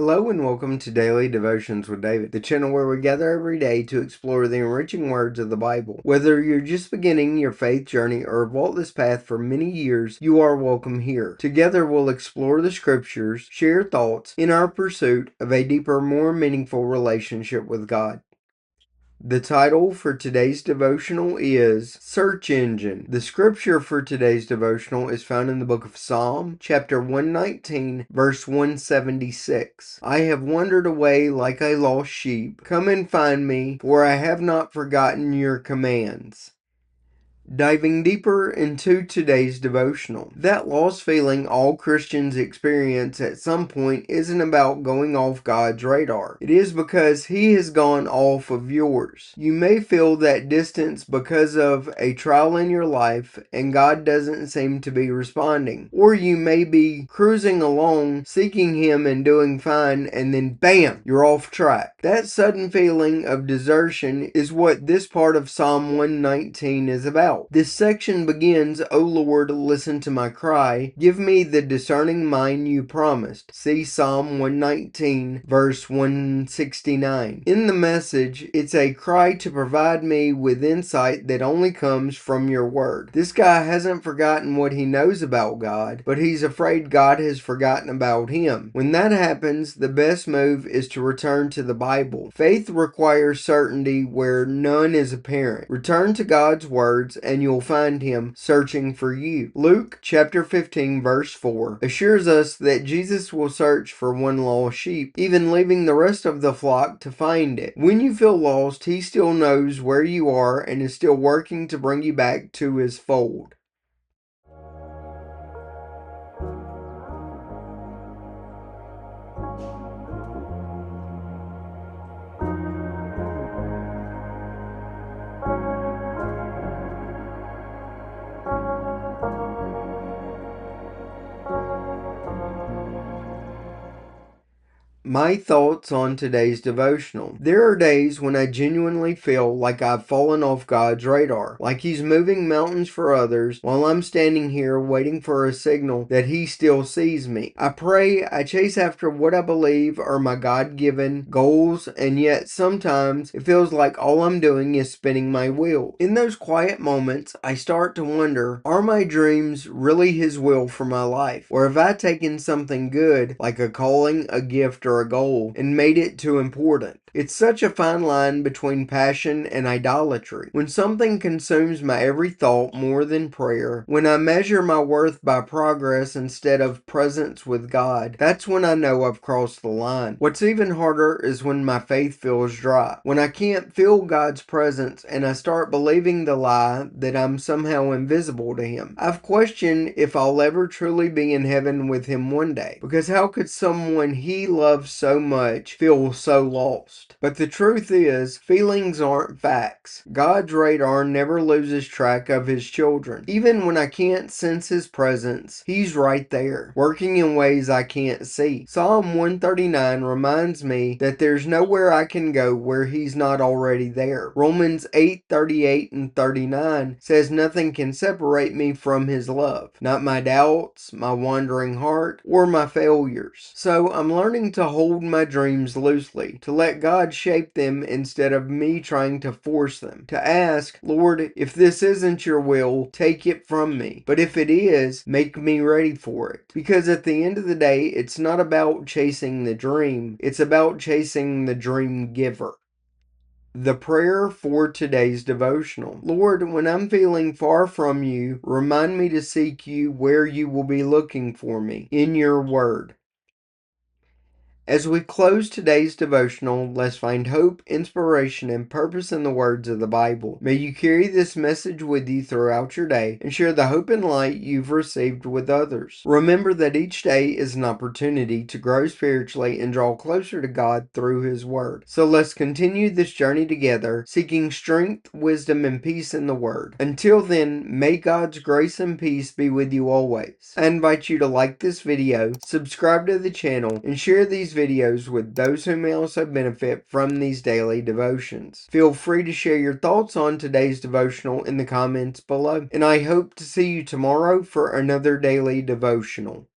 Hello and welcome to Daily Devotions with David, the channel where we gather every day to explore the enriching words of the Bible. Whether you're just beginning your faith journey or have walked this path for many years, you are welcome here. Together we'll explore the scriptures, share thoughts in our pursuit of a deeper, more meaningful relationship with God. The title for today's devotional is Search Engine. The scripture for today's devotional is found in the book of Psalm, chapter 119, verse 176. I have wandered away like a lost sheep. Come and find me, for I have not forgotten your commands. Diving deeper into today's devotional. That lost feeling all Christians experience at some point isn't about going off God's radar. It is because He has gone off of yours. You may feel that distance because of a trial in your life and God doesn't seem to be responding. Or you may be cruising along, seeking Him and doing fine, and then bam, you're off track. That sudden feeling of desertion is what this part of Psalm 119 is about. This section begins, O Lord, listen to my cry. Give me the discerning mind you promised. See Psalm 119, verse 169. In the Message, it's a cry to provide me with insight that only comes from your word. This guy hasn't forgotten what he knows about God, but he's afraid God has forgotten about him. When that happens, the best move is to return to the Bible. Faith requires certainty where none is apparent. Return to God's words and you'll find Him searching for you. Luke chapter 15 verse 4 assures us that Jesus will search for one lost sheep, even leaving the rest of the flock to find it. When you feel lost, He still knows where you are and is still working to bring you back to His fold. My thoughts on today's devotional. There are days when I genuinely feel like I've fallen off God's radar, like He's moving mountains for others while I'm standing here waiting for a signal that He still sees me. I pray, I chase after what I believe are my God-given goals, and yet sometimes it feels like all I'm doing is spinning my wheel. In those quiet moments, I start to wonder, are my dreams really His will for my life? Or have I taken something good, like a calling, a gift, or a goal, and made it too important? It's such a fine line between passion and idolatry. When something consumes my every thought more than prayer, when I measure my worth by progress instead of presence with God, that's when I know I've crossed the line. What's even harder is when my faith feels dry, when I can't feel God's presence and I start believing the lie that I'm somehow invisible to Him. I've questioned if I'll ever truly be in heaven with Him one day, because how could someone He loves so much feel so lost? But the truth is, feelings aren't facts. God's radar never loses track of His children. Even when I can't sense His presence, He's right there, working in ways I can't see. Psalm 139 reminds me that there's nowhere I can go where He's not already there. Romans 8:38 and 39 says nothing can separate me from His love. Not my doubts, my wandering heart, or my failures. So I'm learning to hold my dreams loosely, to let God shape them instead of me trying to force them. To ask, Lord, if this isn't your will, take it from me. But if it is, make me ready for it. Because at the end of the day, it's not about chasing the dream, it's about chasing the dream giver. The prayer for today's devotional. Lord, when I'm feeling far from you, remind me to seek you where you will be looking for me, in your word. As we close today's devotional, let's find hope, inspiration, and purpose in the words of the Bible. May you carry this message with you throughout your day and share the hope and light you've received with others. Remember that each day is an opportunity to grow spiritually and draw closer to God through His Word. So let's continue this journey together, seeking strength, wisdom, and peace in the Word. Until then, may God's grace and peace be with you always. I invite you to like this video, subscribe to the channel, and share these videos with those who may also benefit from these daily devotions. Feel free to share your thoughts on today's devotional in the comments below, and I hope to see you tomorrow for another daily devotional.